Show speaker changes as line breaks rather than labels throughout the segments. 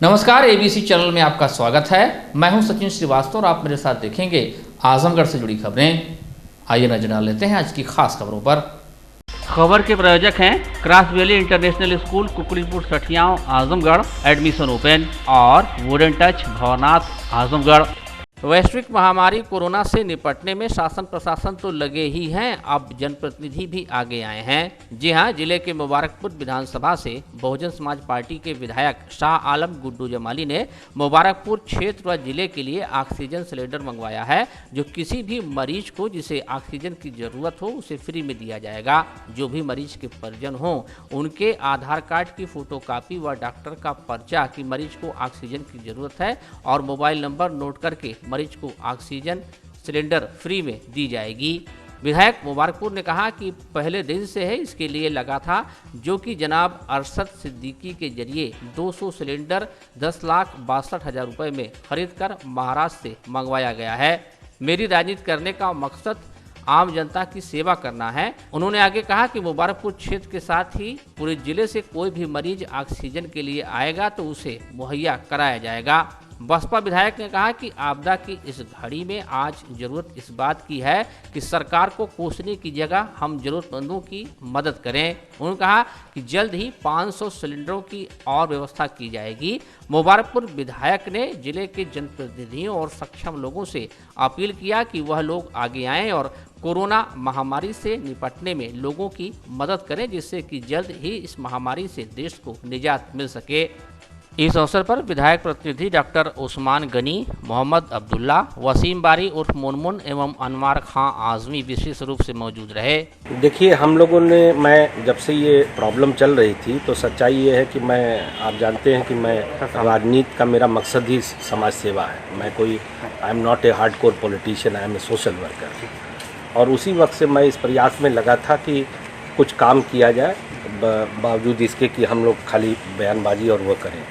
नमस्कार, ABC channel में आपका स्वागत है। मैं हूं सचिन श्रीवास्तव और आप मेरे साथ देखेंगे आजमगढ़ से जुड़ी खबरें। आइए नजर डाल लेते हैं आज की खास खबरों पर।
खबर के प्रायोजक हैं Cross Valley International School, Kukdipur Sathiyaon, Azamgarh. Admission open. और वुडन टच, भवनाथ, आजमगढ़। वैश्विक महामारी कोरोना से निपटने में शासन प्रशासन तो लगे ही हैं, अब जनप्रतिनिधि भी आगे आए हैं। जी हां, जिले के मुबारकपुर विधानसभा से बहुजन समाज पार्टी के विधायक शाह आलम गुड्डू जमाली ने मुबारकपुर क्षेत्र व जिले के लिए ऑक्सीजन सिलेंडर मंगवाया है, जो किसी भी मरीज को जिसे ऑक्सीजन की जरूरत हो उसे फ्री में दिया जाएगा। जो भी मरीज के परिजन हो उनके आधार कार्ड की फोटोकॉपी व डॉक्टर का पर्चा कि मरीज को ऑक्सीजन की जरूरत है और मोबाइल नंबर नोट करके मरीज को ऑक्सीजन सिलेंडर फ्री में दी जाएगी। विधायक मुबारकपुर ने कहा कि पहले दिन से है इसके लिए लगा था, जो कि जनाब अरशद सिद्दीकी के जरिए 200 सिलेंडर 10,62,000 रुपए में खरीदकर महाराष्ट्र से मंगवाया गया है। मेरी राजनीति करने का मकसद आम जनता की सेवा करना है। उन्होंने आगे कहा कि मुबारकपुर क्षेत्र के साथ ही पूरे जिले से कोई भी मरीज ऑक्सीजन के लिए आएगा तो उसे मुहैया कराया जाएगा। बसपा विधायक ने कहा कि आपदा की इस घड़ी में आज जरूरत इस बात की है कि सरकार को कोसने की जगह हम जरूरतमंदों की मदद करें। उन्होंने कहा कि जल्द ही 500 सिलेंडरों की और व्यवस्था की जाएगी। मुबारकपुर विधायक ने जिले के जनप्रतिनिधियों और सक्षम लोगों से अपील किया कि वह लोग आगे आएं और कोरोना महामारी से निपटने में लोगों की मदद करें, जिससे कि जल्द ही इस महामारी से देश को निजात मिल सके। इस अवसर पर विधायक प्रतिनिधि डॉक्टर उस्मान गनी, मोहम्मद अब्दुल्ला, वसीम बारी उर्फ मुनमुन एवं अनवार खां आजमी विशेष रूप से मौजूद रहे।
देखिए, हम लोगों ने, मैं जब से ये प्रॉब्लम चल रही थी तो सच्चाई ये है कि आप जानते हैं कि मैं राजनीति का मेरा मकसद ही समाज सेवा है। मैं कोई I am not a hardcore politician, I am a social worker. और उसी वक्त से मैं इस प्रयास में लगा था कि कुछ काम किया जाए, बावजूद इसके कि हम लोग खाली बयानबाजी और वो करें।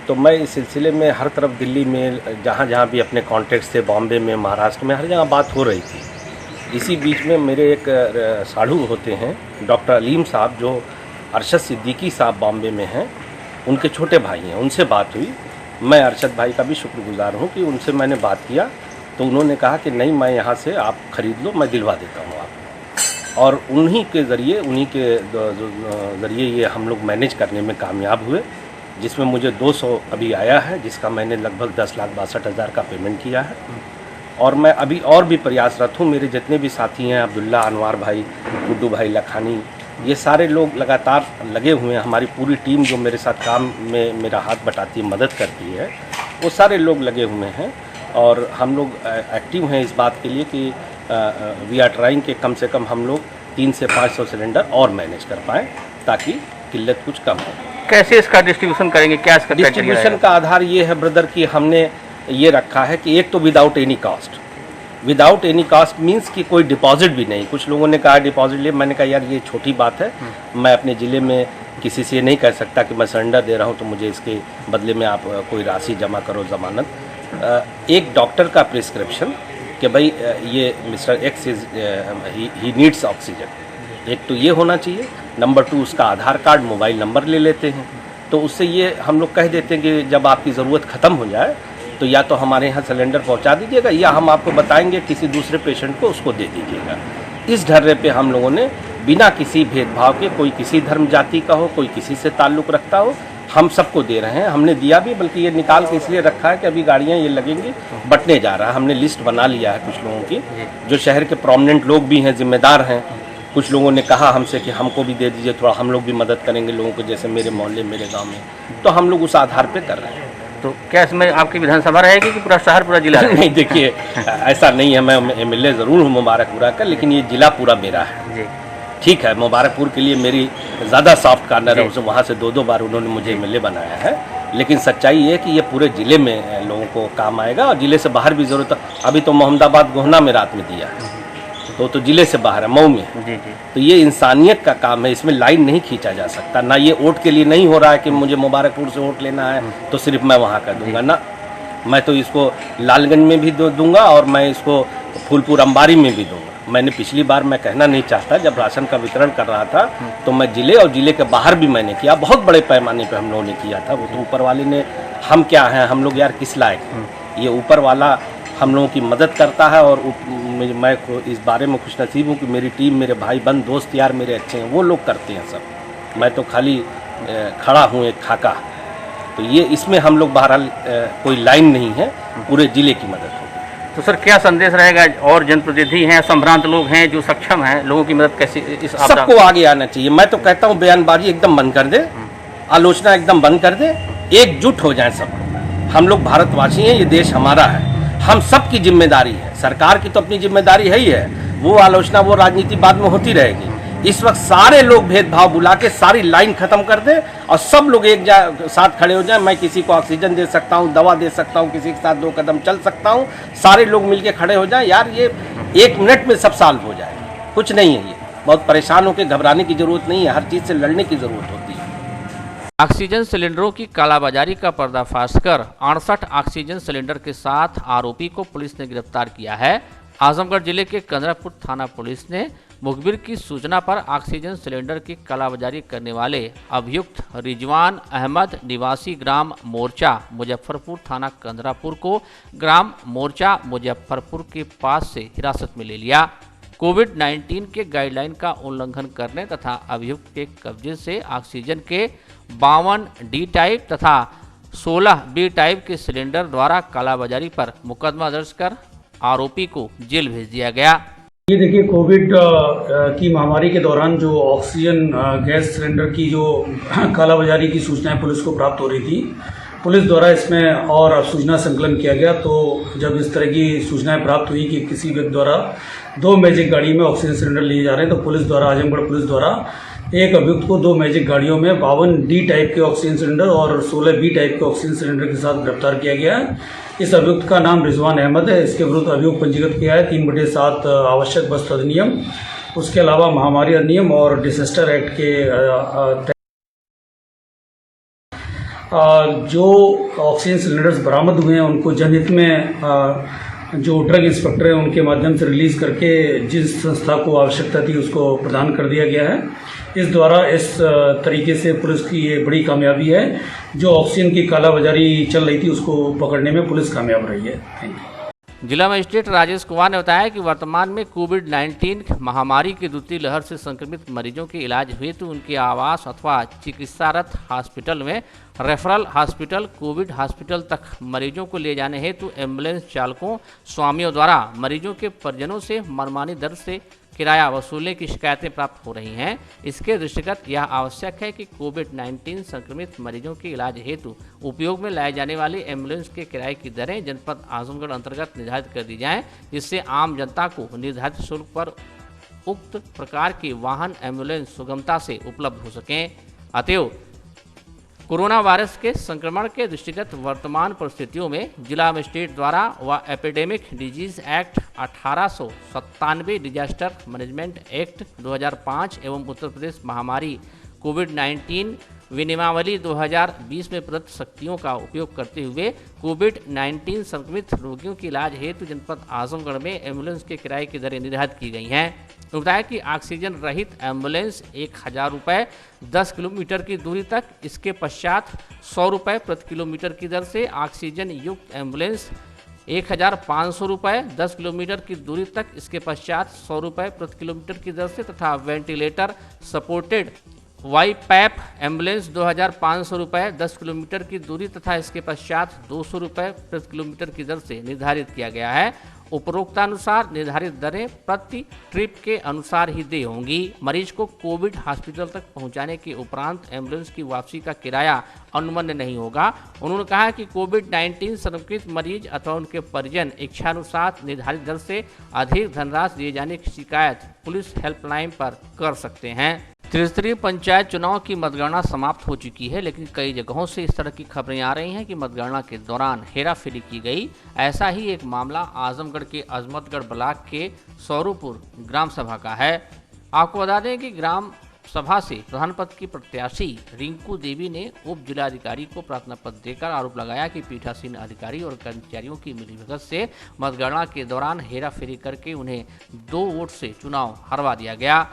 तो मैं इस सिलसिले में हर तरफ दिल्ली में जहाँ जहाँ भी अपने कॉन्टेक्ट थे, बॉम्बे में, महाराष्ट्र में, हर जगह बात हो रही थी। इसी बीच में मेरे एक साधु होते हैं डॉक्टर अलीम साहब, जो अरशद सिद्दीकी साहब बॉम्बे में हैं, उनके छोटे भाई हैं, उनसे बात हुई। मैं अरशद भाई का भी शुक्रगुजार हूँ कि उनसे मैंने बात किया तो उन्होंने कहा कि नहीं, मैं यहाँ से आप ख़रीद लो, मैं दिलवा देता हूँ आपको। और उन्हीं के ज़रिए ये हम लोग मैनेज करने में कामयाब हुए, जिसमें मुझे 200 अभी आया है, जिसका मैंने लगभग 10,62,000 का पेमेंट किया है। और मैं अभी और भी प्रयासरत हूँ। मेरे जितने भी साथी हैं, अब्दुल्ला, अनवार भाई, गुड्डू भाई, लखानी, ये सारे लोग लगातार लगे हुए हैं। हमारी पूरी टीम जो मेरे साथ काम में मेरा हाथ बटाती है, मदद करती है, वो सारे लोग लगे हुए हैं। और हम लोग एक्टिव हैं इस बात के लिए कि वी आर ट्राइंग के कम से कम हम लोग 300 से 500 सिलेंडर और मैनेज कर पाएँ, ताकि किल्लत कुछ कम हो।
कैसे इसका डिस्ट्रीब्यूशन करेंगे, क्या इसका
डिस्ट्रीब्यूशन का आधार ये है ब्रदर कि हमने ये रखा है कि एक तो without any caste. Without any caste means कि कोई डिपॉजिट भी नहीं। कुछ लोगों ने कहा डिपॉजिट लिए, मैंने कहा यार ये छोटी बात है। मैं अपने ज़िले में किसी से नहीं कह सकता कि मैं सरेंडर दे रहा हूँ तो मुझे इसके बदले में आप कोई राशि जमा करो, ज़मानत। एक डॉक्टर का प्रिस्क्रिप्शन कि भाई ये mister x is he needs oxygen, एक तो ये होना चाहिए। नंबर 2, उसका आधार कार्ड, मोबाइल नंबर ले लेते हैं, तो उससे ये हम लोग कह देते हैं कि जब आपकी ज़रूरत ख़त्म हो जाए तो या तो हमारे यहाँ सिलेंडर पहुँचा दीजिएगा या हम आपको बताएंगे किसी दूसरे पेशेंट को उसको दे दीजिएगा। इस ढर्रे पे हम लोगों ने बिना किसी भेदभाव के, कोई किसी धर्म जाति का हो, कोई किसी से ताल्लुक़ रखता हो, हम सबको दे रहे हैं। हमने दिया भी, बल्कि ये निकाल के इसलिए रखा है कि अभी गाड़ियाँ ये लगेंगी, बंटने जा रहा है। हमने लिस्ट बना लिया है कुछ लोगों की, जो शहर के प्रोमिनेंट लोग भी हैं, जिम्मेदार हैं। कुछ लोगों ने कहा हमसे कि हमको भी दे दीजिए, थोड़ा हम लोग भी मदद करेंगे लोगों को, जैसे मेरे मोहल्ले, मेरे गांव में। तो हम लोग उस आधार पे कर रहे हैं।
तो क्या इसमें आपकी विधानसभा रहेगी कि पूरा शहर, पूरा जिला?
नहीं, देखिए ऐसा नहीं है। मैं MLA ज़रूर हूँ मुबारकपुरा का, लेकिन ये जिला पूरा मेरा है जी। ठीक है, मुबारकपुर के लिए मेरी ज़्यादा सॉफ्ट कार्नर है, वहाँ से 2-2 बार उन्होंने मुझे MLA बनाया है। लेकिन सच्चाई ये है कि ये पूरे ज़िले में लोगों को काम आएगा और ज़िले से बाहर भी ज़रूरत है। अभी तो मोहम्मदाबाद, गोहना में रात में दिया है, तो ज़िले से बाहर है, मऊ में। जी। तो ये इंसानियत का काम है, इसमें लाइन नहीं खींचा जा सकता। ना ये वोट के लिए नहीं हो रहा है कि मुझे मुबारकपुर से वोट लेना है तो सिर्फ मैं वहाँ का दूंगा ना। मैं तो इसको लालगंज में भी दूंगा और मैं इसको फूलपुर अंबारी में भी दूंगा। मैंने पिछली बार, मैं कहना नहीं चाहता, जब राशन का वितरण कर रहा था तो मैं जिले और जिले के बाहर भी मैंने किया, बहुत बड़े पैमाने पे हम लोगों ने किया था। वो तो ऊपर वाले ने, हम क्या हैं, हम लोग यार किस लायक हैं, ये ऊपर वाला हम लोगों की मदद करता है। और मैं इस बारे में खुशनसीब हूँ कि मेरी टीम, मेरे भाई बंद दोस्त यार मेरे अच्छे हैं, वो लोग करते हैं सब, मैं तो खाली खड़ा हूँ एक खाका। तो ये इसमें हम लोग बहरहाल कोई लाइन नहीं है, पूरे जिले की मदद होगी।
तो सर क्या संदेश रहेगा, और जनप्रतिनिधि हैं, संभ्रांत लोग हैं जो सक्षम हैं, लोगों की मदद कैसे इस आपदा?
सबको आगे आना चाहिए। मैं तो कहता हूँ बयानबाजी एकदम बंद कर दे, आलोचना एकदम बंद कर दे, एकजुट हो जाए सब लोग। हम लोग भारतवासी हैं, ये देश हमारा है, हम सब की जिम्मेदारी है। सरकार की तो अपनी जिम्मेदारी है ही है, वो आलोचना, वो राजनीति बाद में होती रहेगी। इस वक्त सारे लोग भेदभाव बुला के सारी लाइन खत्म कर दे और सब लोग एक साथ खड़े हो जाए। मैं किसी को ऑक्सीजन दे सकता हूँ, दवा दे सकता हूँ, किसी के साथ 2 कदम चल सकता हूँ, सारे लोग मिलके खड़े हो जाए यार, ये 1 मिनट में सब सॉल्व हो जाए। कुछ नहीं है, ये बहुत परेशान होकर घबराने की जरूरत नहीं है, हर चीज़ से लड़ने की जरूरत होती है।
ऑक्सीजन सिलेंडरों की कालाबाजारी का पर्दाफाश कर 68 ऑक्सीजन सिलेंडर के साथ आरोपी को पुलिस ने गिरफ्तार किया है। आजमगढ़ जिले के कंदरापुर थाना पुलिस ने मुखबिर की सूचना पर ऑक्सीजन सिलेंडर की कालाबाजारी करने वाले अभियुक्त रिजवान अहमद निवासी ग्राम मोर्चा मुजफ्फरपुर थाना कंदरापुर को ग्राम मोर्चा मुजफ्फरपुर के पास से हिरासत में ले लिया। कोविड-19 के गाइडलाइन का उल्लंघन करने तथा अभियुक्त के कब्जे से ऑक्सीजन के 52 डी टाइप तथा 16 बी टाइप के सिलेंडर द्वारा कालाबाजारी पर मुकदमा दर्ज कर आरोपी को जेल भेज दिया गया।
ये देखिए, कोविड की महामारी के दौरान जो ऑक्सीजन गैस सिलेंडर की जो कालाबाजारी की सूचनाएं पुलिस को प्राप्त हो रही थी, पुलिस द्वारा इसमें और सूचना संकलन किया गया। तो जब इस तरह की सूचनाएं प्राप्त हुई कि किसी व्यक्ति द्वारा 2 मैजिक गाड़ी में ऑक्सीजन सिलेंडर लिए जा रहे हैं, तो पुलिस द्वारा, आजमगढ़ पुलिस द्वारा एक अभियुक्त को 2 मैजिक गाड़ियों में 52 डी टाइप के ऑक्सीजन सिलेंडर और 16 बी टाइप के ऑक्सीजन सिलेंडर के साथ गिरफ्तार किया गया है। इस अभियुक्त का नाम रिजवान अहमद है। इसके विरुद्ध अभियोग पंजीकृत किया है 3/7 आवश्यक वस्तु अधिनियम, उसके अलावा महामारी अधिनियम और डिसेस्टर एक्ट के जो ऑक्सीजन सिलेंडर्स बरामद हुए हैं उनको जनहित में जो ड्रग इंस्पेक्टर हैं उनके माध्यम से रिलीज़ करके जिस संस्था को आवश्यकता थी उसको प्रदान कर दिया गया है। इस द्वारा इस तरीके से पुलिस की ये बड़ी कामयाबी है। जो ऑक्सीजन की कालाबाजारी चल रही थी उसको पकड़ने में पुलिस कामयाब रही है। Thank you.
जिला मजिस्ट्रेट राजेश कुमार ने बताया कि वर्तमान में कोविड-19 महामारी की दूसरी लहर से संक्रमित मरीजों के इलाज हेतु उनके आवास अथवा चिकित्सारत हॉस्पिटल में रेफरल हॉस्पिटल, कोविड हॉस्पिटल तक मरीजों को ले जाने हेतु एम्बुलेंस चालकों स्वामियों द्वारा मरीजों के परिजनों से मनमानी दर से किराया वसूलने की शिकायतें प्राप्त हो रही हैं। इसके दृष्टिगत यह आवश्यक है कि कोविड-19 संक्रमित मरीजों के इलाज हेतु उपयोग में लाए जाने वाली एम्बुलेंस के किराए की दरें जनपद आजमगढ़ अंतर्गत निर्धारित कर दी जाएं, जिससे आम जनता को निर्धारित शुल्क पर उक्त प्रकार के वाहन एम्बुलेंस सुगमता से उपलब्ध हो सकें। अतएव कोरोना वायरस के संक्रमण के दृष्टिगत वर्तमान परिस्थितियों में जिला मजिस्ट्रेट द्वारा व epidemic disease act 1897, disaster management act 2005 एवं उत्तर प्रदेश महामारी कोविड-19 विनियमावली 2020 में प्रदत्त शक्तियों का उपयोग करते हुए कोविड-19 संक्रमित रोगियों के इलाज हेतु जनपद आजमगढ़ में एम्बुलेंस के किराए की दरें निर्धारित की गई हैं। बताया कि ऑक्सीजन रहित एम्बुलेंस 1000 रुपये 10 किलोमीटर की दूरी तक, इसके पश्चात 100 रुपये प्रति किलोमीटर की दर से ऑक्सीजन युक्त एम्बुलेंस 1500 रुपये 10 किलोमीटर की दूरी तक, इसके पश्चात 100 रुपये प्रति किलोमीटर की दर से तथा ventilator supported BiPAP ambulance 2500 रुपये 10 किलोमीटर की दूरी तथा इसके पश्चात 200 रुपये प्रति किलोमीटर की दर से निर्धारित किया गया है। उपरोक्तानुसार निर्धारित दरें प्रति ट्रिप के अनुसार ही देय होंगी। मरीज को कोविड हॉस्पिटल तक पहुंचाने के उपरांत एम्बुलेंस की वापसी का किराया अनुमन्य नहीं होगा। उन्होंने कहा कि कोविड-19 संक्रमित मरीज अथवा उनके परिजन इच्छानुसार निर्धारित दर से अधिक धनराशि दिए जाने की शिकायत पुलिस हेल्पलाइन पर कर सकते हैं। त्रिस्तरीय पंचायत चुनाव की मतगणना समाप्त हो चुकी है, लेकिन कई जगहों से इस तरह की खबरें आ रही हैं कि मतगणना के दौरान हेराफेरी की गई। ऐसा ही एक मामला आजमगढ़ के अजमतगढ़ ब्लॉक के सौरूपुर ग्राम सभा का है। आपको बता दें कि ग्राम सभा से प्रधान पद की प्रत्याशी रिंकू देवी ने उप जिलाधिकारी को प्रार्थना पत्र देकर आरोप लगाया कि पीठासीन अधिकारी और कर्मचारियों की मिलीभगत से मतगणना के दौरान हेराफेरी करके उन्हें 2 वोट से चुनाव हरवा दिया गया।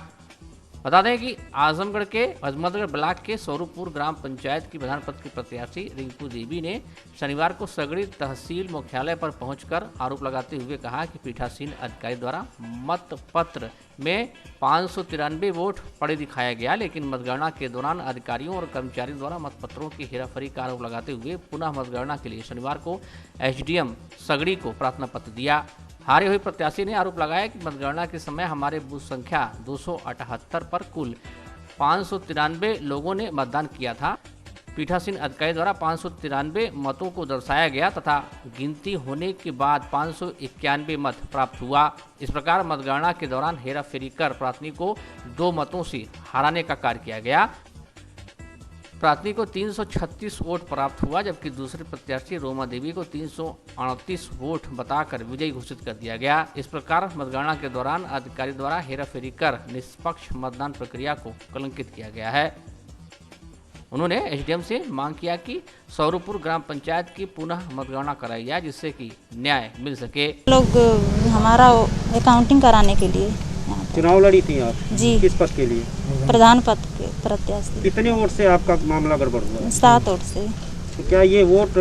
बता दें कि आजमगढ़ के अजमतगढ़ ब्लॉक के स्वरूपपुर ग्राम पंचायत की प्रधान पद की प्रत्याशी रिंकू देवी ने शनिवार को सगड़ी तहसील मुख्यालय पर पहुंचकर आरोप लगाते हुए कहा कि पीठासीन अधिकारी द्वारा मतपत्र में 593 वोट पड़े दिखाया गया, लेकिन मतगणना के दौरान अधिकारियों और कर्मचारियों द्वारा मतपत्रों की हेराफेरी का आरोप लगाते हुए पुनः मतगणना के लिए शनिवार को एसडीएम सगड़ी को प्रार्थना पत्र दिया। हारे हुए प्रत्याशी ने आरोप लगाया कि मतगणना के समय हमारे बूथ संख्या 278 पर कुल 593 लोगों ने मतदान किया था। पीठासीन अधिकारी द्वारा 593 मतों को दर्शाया गया तथा गिनती होने के बाद 591 मत प्राप्त हुआ। इस प्रकार मतगणना के दौरान हेराफेरी कर प्रार्थनी को 2 मतों से हराने का कार्य किया गया। प्रार्थनी को 336 वोट प्राप्त हुआ, जबकि दूसरे प्रत्याशी रोमा देवी को 338 वोट बताकर विजयी घोषित कर दिया गया। इस प्रकार मतगणना के दौरान अधिकारी द्वारा हेराफेरी कर निष्पक्ष मतदान प्रक्रिया को कलंकित किया गया है। उन्होंने एसडीएम से मांग किया कि स्वरूपपुर ग्राम पंचायत की पुनः मतगणना कराई जाए, जिससे कि न्याय मिल सके।
लोग हमारा अकाउंटिंग कराने के लिए
चुनाव लड़ी थी आप?
जी।
किस पद के लिए?
प्रधान पद के प्रत्याशी।
कितने वोट से आपका मामला गड़बड़ हुआ?
7 वोट से।
तो क्या ये वोट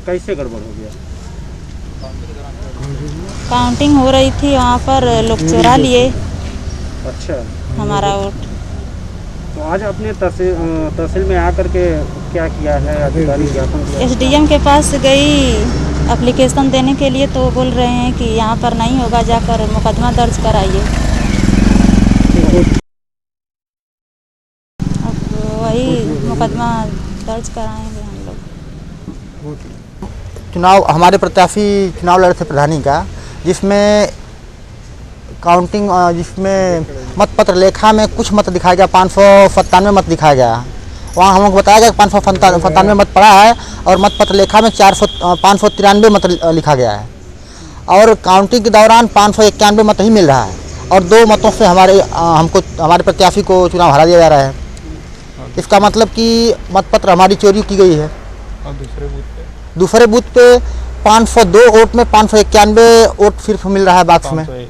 कैसे गड़बड़ हो गया?
काउंटिंग हो रही थी, वहाँ पर लोग चुरा लिए
अच्छा
हमारा वोट।
तो आज अपने तहसील में आकर के क्या किया है? अधिकारी ज्ञापन दिया?
एसडीएम के पास गई एप्लीकेशन देने के लिए, तो बोल रहे हैं कि यहाँ पर नहीं होगा, जाकर मुकदमा दर्ज कराइए। अब वही मुकदमा दर्ज कराएंगे हम लोग।
चुनाव हमारे प्रत्याशी चुनाव लड़े थे प्रधानी का, जिसमें काउंटिंग जिसमें मतपत्र लेखा में कुछ मत दिखाया गया, 597 मत दिखाया गया। वहाँ हम लोग बताया गया 597 मत पड़ा है और मतपत्र लेखा में 593 मत लिखा गया है और काउंटिंग के दौरान 591 मत ही मिल रहा है और 2 मतों से हमारे प्रत्याशी को चुनाव हरा दिया जा रहा है। इसका मतलब कि मतपत्र हमारी चोरी की गई है। और दूसरे बूथ पे 502 वोट में 591 वोट सिर्फ मिल रहा है बॉक्स में।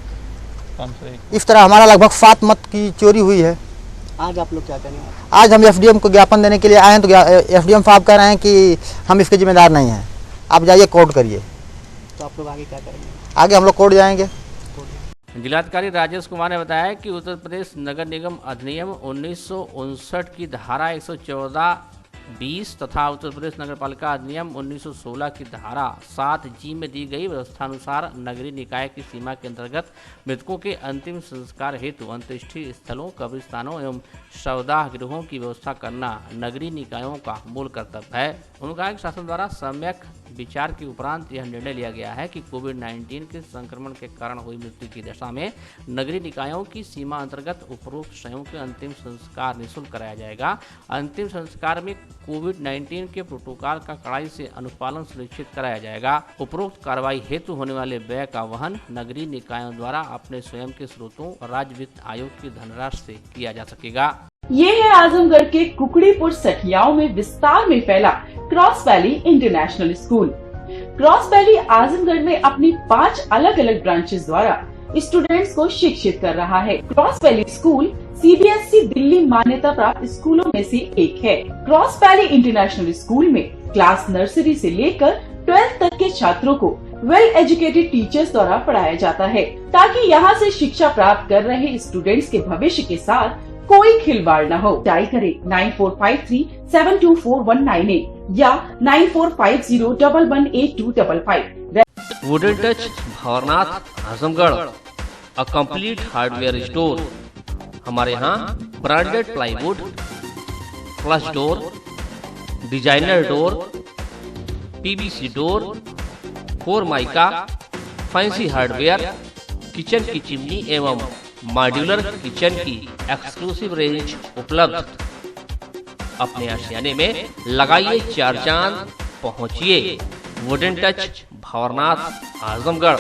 इस तरह हमारा लगभग 7 मत की चोरी हुई है।
आज आप लोग क्या करेंगे?
आज हम एसडीएम को ज्ञापन देने के लिए आए हैं, तो एसडीएम साहब कह रहे हैं कि हम इसके जिम्मेदार नहीं हैं, आप जाइए कोर्ट करिए।
तो आप लोग आगे क्या करेंगे? आगे
हम लोग कोर्ट जाएंगे।
जिलाधिकारी राजेश कुमार ने बताया कि उत्तर प्रदेश नगर निगम अधिनियम 1959 की धारा 114(20) तथा उत्तर प्रदेश नगर पालिका अधिनियम 1916 की धारा 7(g) में दी गई व्यवस्थानुसार नगरीय निकाय की सीमा के अंतर्गत मृतकों के अंतिम संस्कार हेतु अंत्येष्टि स्थलों, कब्रिस्तानों एवं शवदाह गृहों की व्यवस्था करना नगरीय निकायों का मूल कर्तव्य है। उन्होंने कहा कि शासन द्वारा सम्यक विचार के उपरांत यह निर्णय लिया गया है कि कोविड-19 के संक्रमण के कारण हुई मृत्यु की दशा में नगरीय निकायों की सीमा अंतर्गत उपरोक्त शवों के अंतिम संस्कार निःशुल्क कराया जाएगा। अंतिम संस्कार में कोविड-19 के प्रोटोकॉल का कड़ाई से अनुपालन सुनिश्चित कराया जाएगा। उपरोक्त कार्रवाई हेतु होने वाले व्यय का वहन नगरीय निकायों द्वारा अपने स्वयं के स्रोतों और राज्य वित्त आयोग की धनराशि से किया जा सकेगा।
ये है आजमगढ़ के कुकड़ीपुर सठियाओं में विस्तार में फैला cross Valley International school. Cross valley Azamgarh में अपनी 5 अलग अलग ब्रांचेस द्वारा स्टूडेंट्स को शिक्षित कर रहा है। Cross valley school CBSE Delhi मान्यता प्राप्त स्कूलों में से एक है। क्रॉस वैली इंटरनेशनल स्कूल में क्लास नर्सरी से लेकर 12th तक के छात्रों को वेल एजुकेटेड टीचर्स द्वारा पढ़ाया जाता है, ताकि यहाँ से शिक्षा प्राप्त कर रहे स्टूडेंट्स के भविष्य के साथ कोई खिलवाड़ न हो। डायल करें 9453724198 या 9450118255।
Wooden Touch Bhavnath Azamgarh, a complete hardware store. हमारे यहाँ branded plywood, flush door, designer door, PVC door, formica, fancy hardware, kitchen की चिमनी एवं मॉड्यूलर किचन की एक्सक्लूसिव रेंज उपलब्ध। अपने आशियाने में लगाइए 4 चांद, पहुंचिए वुडन टच भवनाथ आजमगढ़।